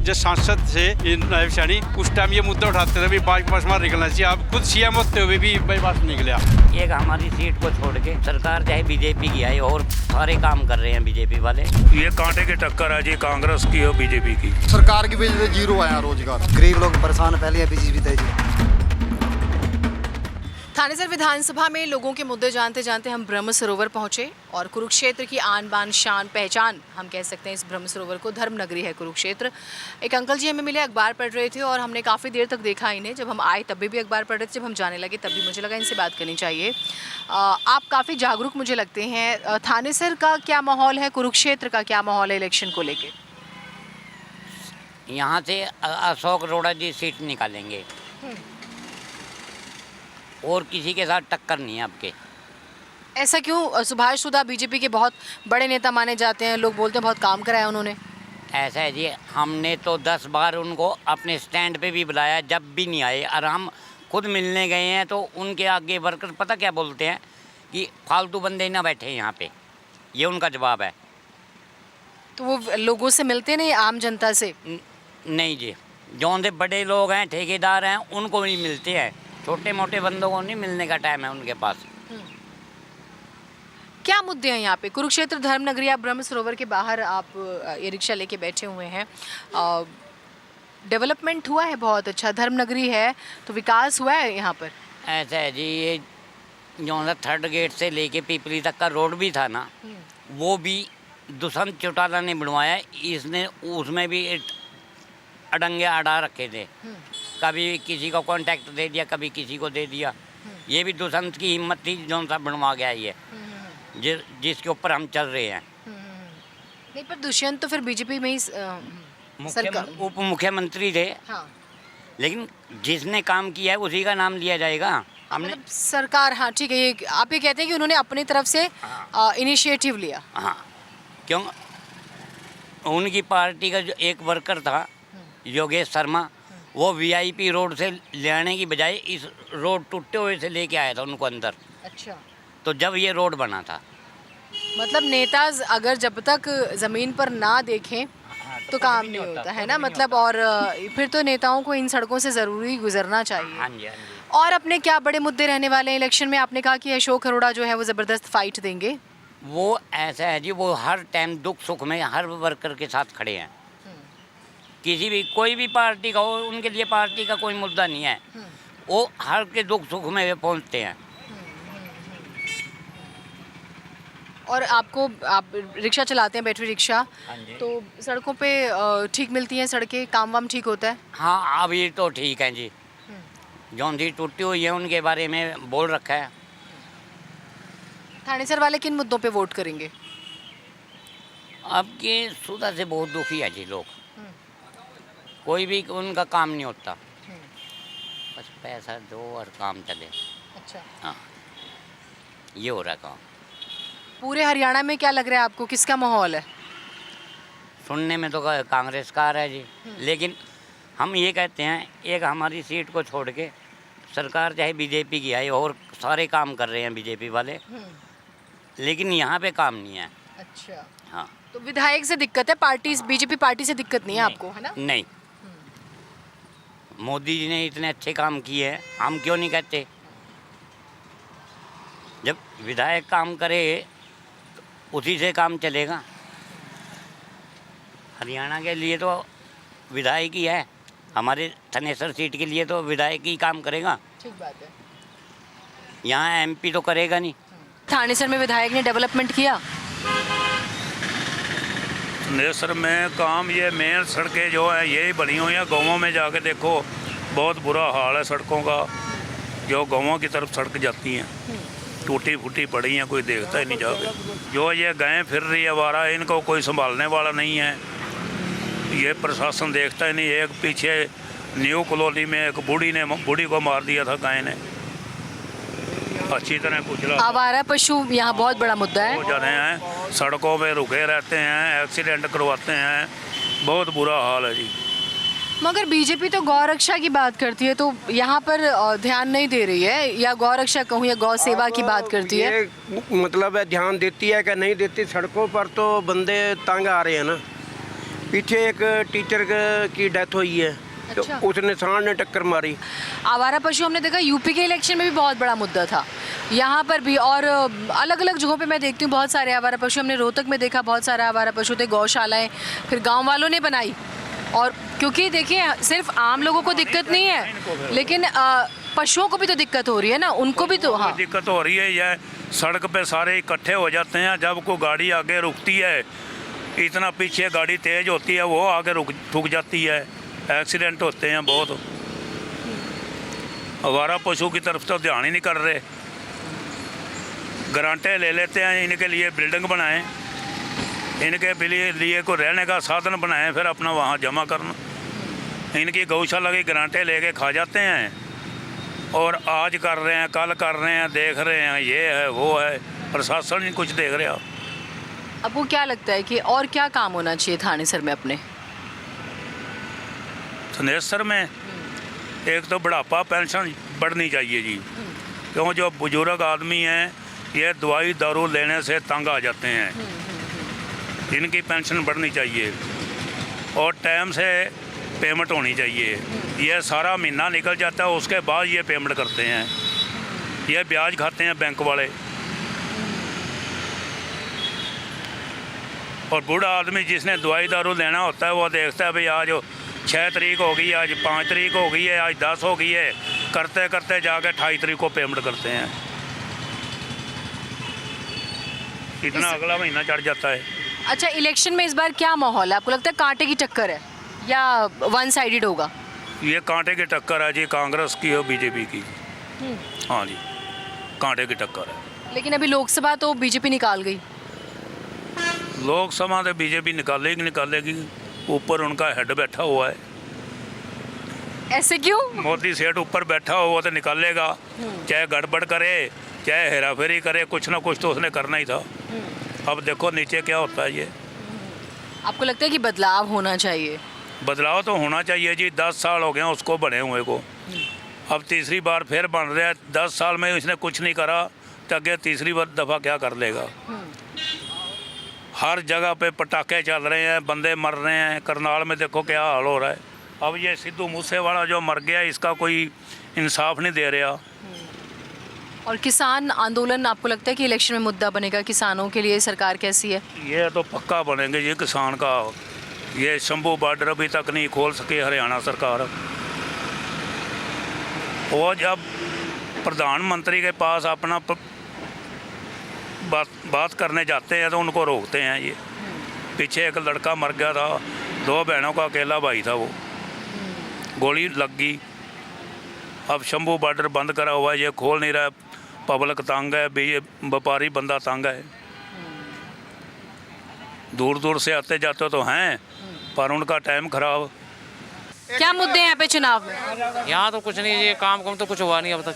जो सांसद थे नायब शानी उस टाइम ये मुद्दा उठाते थे भी बाईपास मार निकलना चाहिए। आप खुद सीएम होते हुए भी बाईपास निकले। एक हमारी सीट को छोड़ के सरकार चाहे बीजेपी की आई और सारे काम कर रहे हैं बीजेपी वाले। ये कांटे की टक्कर है जी, कांग्रेस की और बीजेपी की। सरकार की वजह से जीरो आया रोजगार, गरीब लोग परेशान पहले बीजेपी थे जी। थानेसर विधानसभा में लोगों के मुद्दे जानते जानते हम ब्रह्म सरोवर पहुंचे और कुरुक्षेत्र की आन बान शान पहचान हम कह सकते हैं इस ब्रह्म सरोवर को। धर्म नगरी है कुरुक्षेत्र। एक अंकल जी हमें मिले, अखबार पढ़ रहे थे और हमने काफ़ी देर तक देखा इन्हें। जब हम आए तब भी अखबार पढ़ रहे थे, जब हम जाने लगे तब भी मुझे लगा इनसे बात करनी चाहिए। आप काफ़ी जागरूक मुझे लगते हैं। थानेसर का क्या माहौल है, कुरुक्षेत्र का क्या माहौल है इलेक्शन को लेकर? यहाँ से अशोक अरोड़ा जी सीट निकालेंगे और किसी के साथ टक्कर नहीं है आपके। ऐसा क्यों? सुभाष सुधा बीजेपी के बहुत बड़े नेता माने जाते हैं, लोग बोलते हैं बहुत काम कराया उन्होंने। ऐसा है जी, हमने तो 10 बार उनको अपने स्टैंड पे भी बुलाया, जब भी नहीं आए। और हम खुद मिलने गए हैं तो उनके आगे वर्कर पता क्या बोलते हैं कि फालतू बंदे ना बैठे यहाँ पे, ये उनका जवाब है। तो वो लोगों से मिलते नहीं, आम जनता से? नहीं जी, जो उनसे बड़े लोग हैं, ठेकेदार हैं, उनको नहीं मिलते हैं। छोटे मोटे बंदों को नहीं मिलने का टाइम है उनके पास। क्या मुद्दे हैं यहाँ पे? कुरुक्षेत्र धर्म नगरी, आप ब्रह्म सरोवर के बाहर आप ये रिक्शा लेके बैठे हुए हैं। डेवलपमेंट हुआ है बहुत अच्छा, धर्म नगरी है तो विकास हुआ है यहाँ पर। ऐसा है जी, ये जो ना 3rd गेट से लेके पीपली तक का रोड भी था ना, वो भी दुष्यंत चौटाला ने बनवाया। इसने उसमें भी अड़ंगे अड़ा रखे थे, कभी किसी को कांटेक्ट दे दिया, कभी किसी को दे दिया। ये भी दुष्यंत की हिम्मत थी, जो सा बनवा गया ये, जिसके ऊपर हम चल रहे हैं। नहीं, पर दुष्यंत तो फिर बीजेपी में ही उप मुख्यमंत्री थे। हाँ। लेकिन जिसने काम किया है उसी का नाम लिया जाएगा। हमने मतलब सरकार, हाँ ठीक है, ये आप ये कहते हैं कि उन्होंने अपनी तरफ से इनिशिएटिव लिया। हाँ, क्यों? उनकी पार्टी का जो एक वर्कर था योगेश शर्मा, वो वीआईपी रोड से ले आने की बजाय इस रोड टूटे हुए से लेके आया था उनको अंदर। अच्छा। तो जब ये रोड बना था, मतलब नेता अगर जब तक ज़मीन पर ना देखें तो काम नहीं होता है ना, मतलब। और फिर तो नेताओं को इन सड़कों से ज़रूरी गुजरना चाहिए। हाँ जी, हाँ जी। और अपने क्या बड़े मुद्दे रहने वाले हैं इलेक्शन में? आपने कहा कि अशोक अरोड़ा जो है वो ज़बरदस्त फाइट देंगे। वो ऐसा है जी, वो हर टाइम दुख सुख में हर वर्कर के साथ खड़े हैं। किसी भी कोई भी पार्टी का हो, उनके लिए पार्टी का कोई मुद्दा नहीं है। वो हर के दुख सुख में वे पहुंचते हैं। और आपको, आप रिक्शा चलाते हैं, बैटरी रिक्शा, हाँ जी। तो सड़कों पे ठीक मिलती हैं सड़कें, काम वाम ठीक होता है? हाँ, अब ये तो ठीक है जी। जौन सी टूटी हुई है उनके बारे में बोल रखा है। थानेसर वाले किन मुद्दों पे वोट करेंगे? अब के सुधा से बहुत दुखी है जी लोग। कोई भी उनका काम नहीं होता, बस पैसा दो और काम चले। अच्छा। हाँ, ये हो रहा काम। पूरे हरियाणा में क्या लग रहा है आपको, किसका माहौल है? सुनने में तो कांग्रेस का आ रहा है जी, लेकिन हम ये कहते हैं एक हमारी सीट को छोड़ के सरकार चाहे बीजेपी की आई और सारे काम कर रहे हैं बीजेपी वाले, लेकिन यहाँ पे काम नहीं है। अच्छा। हाँ, तो विधायक से दिक्कत है, पार्टी बीजेपी पार्टी से दिक्कत नहीं है आपको, है ना? नहीं, मोदी जी ने इतने अच्छे काम किए हैं, हम क्यों नहीं कहते? जब विधायक काम करे तो उसी से काम चलेगा। हरियाणा के लिए तो विधायक ही है, हमारे थानेसर सीट के लिए तो विधायक ही काम करेगा। ठीक बात है। यहाँ एमपी तो करेगा नहीं। थानेसर में विधायक ने डेवलपमेंट किया? थानेसर में काम, ये मेन सड़कें जो हैं यही बनी हुई हैं। गाँवों में जाके देखो, बहुत बुरा हाल है सड़कों का। जो गाँवों की तरफ सड़क जाती हैं टूटी फूटी पड़ी हैं, कोई देखता ही नहीं जाके। जो ये गए फिर रही है आवारा, इनको कोई संभालने वाला नहीं है। ये प्रशासन देखता ही नहीं। एक पीछे न्यू कॉलोनी में एक बूढ़ी को मार दिया था गाय ने, अच्छी तरह कुचला। आवारा पशु यहाँ बहुत बड़ा मुद्दा है। हो जाते हैं, सड़कों पे रुके रहते हैं, एक्सीडेंट करवाते हैं, बहुत बुरा हाल है जी। मगर बीजेपी तो गौ रक्षा की बात करती है, तो यहाँ पर ध्यान नहीं दे रही है, या गौ रक्षा कहूँ या गौ सेवा की बात करती है। मतलब है ध्यान देती है कि नहीं देती? सड़कों पर तो बंदे तंग आ रहे हैं ना, पीछे एक टीचर की डेथ हुई है तो अच्छा। उसने सांड ने टक्कर मारी। आवारा पशु हमने देखा यूपी के इलेक्शन में भी बहुत बड़ा मुद्दा था, यहाँ पर भी, और अलग अलग जगहों पे मैं देखती हूँ बहुत सारे आवारा पशु। हमने रोहतक में देखा बहुत सारे आवारा पशु थे, गौशालाएं फिर गांव वालों ने बनाई। और क्योंकि देखिए सिर्फ आम लोगों को दिक्कत नहीं है, लेकिन पशुओं को भी तो दिक्कत हो रही है ना, उनको भी तो। हाँ, दिक्कत हो रही है। यह सड़क पे सारे इकट्ठे हो जाते हैं, जब कोई गाड़ी आगे रुकती है, इतना पीछे गाड़ी तेज होती है, वो आगे रुक जाती है, एक्सीडेंट होते हैं बहुत। आवारा पशु की तरफ तो ध्यान ही नहीं कर रहे। ग्रांटें ले लेते हैं, इनके लिए बिल्डिंग बनाएं, इनके लिए को रहने का साधन बनाएं, फिर अपना वहाँ जमा करना। इनकी गौशाला की ग्रांटें लेके खा जाते हैं, और आज कर रहे हैं, कल कर रहे हैं, देख रहे हैं, ये है वो है, प्रशासन नहीं कुछ देख रहा। आपको क्या लगता है कि और क्या काम होना चाहिए थानेसर में अपने? थानेसर में एक तो बुढ़ापा पेंशन बढ़नी चाहिए जी, क्यों जो बुजुर्ग आदमी हैं ये दवाई दारू लेने से तंग आ जाते हैं, इनकी पेंशन बढ़नी चाहिए, और टाइम से पेमेंट होनी चाहिए। ये सारा महीना निकल जाता है, उसके बाद ये पेमेंट करते हैं, ये ब्याज खाते हैं बैंक वाले। और बूढ़ा आदमी जिसने दवाई दारू लेना होता है वो देखता है भाई आज 6 तारीख हो गई, आज 5 तारीख हो गई है, आज 10 हो गई है, करते करते जाके 28 तारीख को पेमेंट करते हैं, इतना अगला महीना चढ़ जाता है। अच्छा, इलेक्शन में इस बार क्या माहौल है? आपको लगता है कांटे की टक्कर है या वन साइडेड होगा? ये कांटे की टक्कर है जी, कांग्रेस की और बीजेपी की। हाँ जी, कांटे की टक्कर है। लेकिन अभी लोकसभा तो बीजेपी निकाल गई। लोकसभा तो बीजेपी निकालेगी, ऊपर उनका हेड बैठा हुआ है। ऐसे क्यों? मोदी सेठ ऊपर बैठा हुआ तो निकालेगा, चाहे गड़बड़ करे चाहे हेराफेरी करे, कुछ ना कुछ तो उसने करना ही था। अब देखो नीचे क्या होता है। ये आपको लगता है कि बदलाव होना चाहिए? बदलाव तो होना चाहिए जी, 10 साल हो गए उसको बने हुए को, अब तीसरी बार फिर बन रहा है। 10 साल में इसने कुछ नहीं करा तो आगे तीसरी दफ़ा क्या कर लेगा। हर जगह पे पटाखे चल रहे हैं, बंदे मर रहे हैं। करनाल में देखो क्या हाल हो रहा है। अब ये सिद्धू मूसेवाला जो मर गया, इसका कोई इंसाफ नहीं दे रहा। और किसान आंदोलन, आपको लगता है कि इलेक्शन में मुद्दा बनेगा? किसानों के लिए सरकार कैसी है? ये तो पक्का बनेंगे ये किसान का। ये शंभू बॉर्डर अभी तक नहीं खोल सके हरियाणा सरकार। वो जब प्रधानमंत्री के पास अपना बात करने जाते हैं तो उनको रोकते हैं। ये पीछे एक लड़का मर गया था, 2 बहनों का अकेला भाई था, वो गोली लग गई। अब शंभू बॉर्डर बंद करा हुआ है, ये खोल नहीं रहा। पब्लिक तंग है, व्यापारी बंदा तंग है। दूर दूर से आते जाते तो हैं, पर उनका टाइम खराब। क्या मुद्दे हैं यहाँ पे चुनाव में? यहाँ तो कुछ नहीं, ये काम तो कुछ हुआ नहीं अब तक।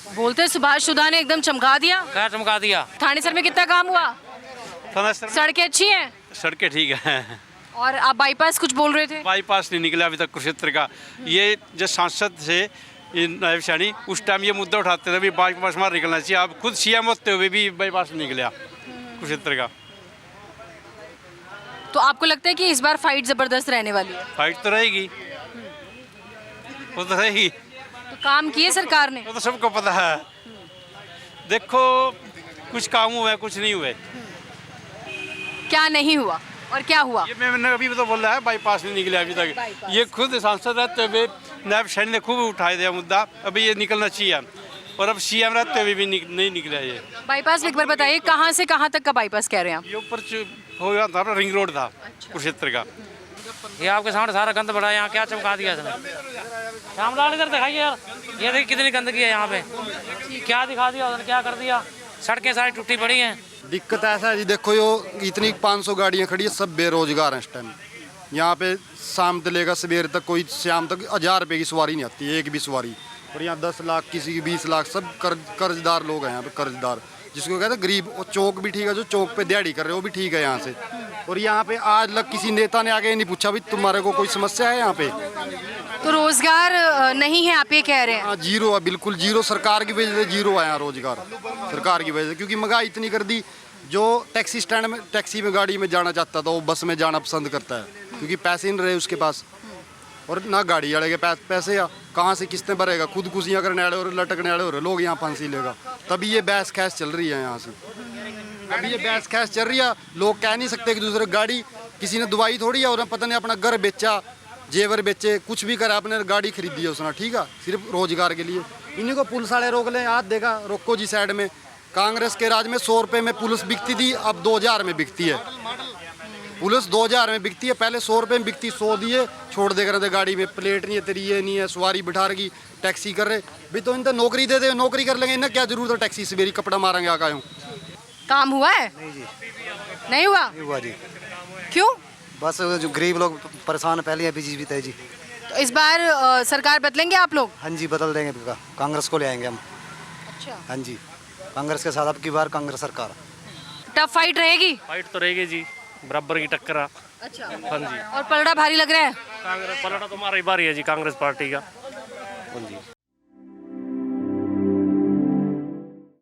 बोलते हैं सुभाष सुधा ने एकदम चमका दिया। क्या चमका दिया? थानेसर में कितना काम हुआ? थानेसर सड़कें अच्छी हैं सड़कें ठीक है। और आप बाईपास कुछ बोल रहे थे? बाईपास नहीं निकला अभी तक कुरुक्षेत्र का। ये जो सांसद थे नायब शानी, उस टाइम ये मुद्दा उठाते थे भी बाईपास हमारा निकलना चाहिए। आप खुद सीएम होते हुए भी बाईपास नहीं निकला कुरुक्षेत्र का। तो आपको लगता है कि इस बार फाइट जबरदस्त रहने वाली है? फाइट तो रहेगी, वो तो रहेगी। तो काम किए सरकार ने? वो तो सबको पता है। देखो कुछ काम हुए कुछ नहीं हुए। क्या नहीं हुआ और क्या हुआ? ये मैंने अभी तो बोला है बाईपास नहीं निकले अभी तक। ये खुद सांसद रहते हुए नायब शानी ने खूब उठाया दिया मुद्दा, अभी ये निकलना चाहिए। और अब सीएम रहते हुए भी नहीं निकला ये बाईपास। एक बार बताइए कहाँ से कहाँ तक का बाईपास कह रहे हैं आप? ये ऊपर हो गया था, रिंग रोड था कुरुक्षेत्र का। ये आपके सामने सारा गंद भरा है। यहाँ क्या चमका दिया इसने? श्यामलाल इधर दिखाइए यार, ये देखिए कितनी गंदगी है यहाँ पे। क्या दिखा दिया उसने, क्या कर दिया? सड़कें सारी टूटी पड़ी हैं। दिक्कत ऐसा है जी, देखो यो इतनी 500 गाड़ियाँ खड़ी है, सब बेरोजगार हैं इस टाइम। यहाँ पे शाम से लेकर सवेर तक कोई शाम तक 1000 रुपये की सवारी नहीं आती, एक भी सवारी। और यहाँ 10 लाख, किसी की 20 लाख, सब कर्जदार लोग हैं यहाँ पे, कर्जदार जिसको कहते हैं गरीब। और चौक भी ठीक है, जो चौक पे दिहाड़ी कर रहे हो वो भी ठीक है यहाँ से। और यहाँ पे आज लग किसी नेता ने आगे नहीं पूछा भी तुम्हारे को कोई समस्या है यहाँ पे। तो रोजगार नहीं है आप ये कह रहे हैं? हाँ, जीरो है, बिल्कुल जीरो। सरकार की वजह से जीरो है यहाँ रोजगार, सरकार की वजह से। क्योंकि महंगाई इतनी कर दी, जो टैक्सी स्टैंड में टैक्सी में गाड़ी में जाना चाहता था वो बस में जाना पसंद करता है। क्योंकि पैसे नहीं रहे उसके पास, और ना गाड़ी वाले के पैसे आ कहाँ से किस्तें भरेगा, खुदकुशियाँ करने वाले और लटकने वाले हो रहे लोग यहाँ फांसी लेगा। तभी ये बहस खैस चल रही है यहाँ से, अभी ये बहस खैस चल रही है। लोग कह नहीं सकते कि दूसरे गाड़ी किसी ने दवाई थोड़ी है, और पता नहीं अपना घर बेचा, जेवर बेचे, कुछ भी करा, अपने गाड़ी खरीदी है उसने, ठीक है, सिर्फ रोजगार के लिए। इन्हीं को पुलिस वाले रोक लें, हाथ देगा रोको जी साइड में। कांग्रेस के राज में 100 रुपये में पुलिस बिकती थी, अब 2000 में बिकती है पुलिस, 2000 में बिकती है। पहले 100 रुपये में बिकती, 100 दिए छोड़ दे कर गाड़ी में, प्लेट नहीं है तेरी, ये नहीं है, सवारी बिठा रही, टैक्सी कर रहे भी, तो इनसे नौकरी दे दे, नौकरी कर लेंगे, इन्हें क्या जरूरत है टैक्सी से, मेरी कपड़ा मारेंगे आका यूँ। काम हुआ है? नहीं जी, नहीं हुआ? नहीं हुआ जी। क्यों? बस जो गरीब लोग परेशान पहले अभी जीवित है जी। तो इस बार सरकार बदलेंगे आप लोग? हाँ जी, बदल देंगे, कांग्रेस को ले आएंगे हम। अच्छा, हाँ जी, कांग्रेस के साथ अब की बार कांग्रेस सरकार। टफ फाइट रहेगी? फाइट तो रहेगी जी, बराबर की टक्कर है। अच्छा, हाँ जी, और पलड़ा भारी लग रहा है? कांग्रेस पलटा तो हमारा ही बारी है जी, कांग्रेस पार्टी का। हाँ जी।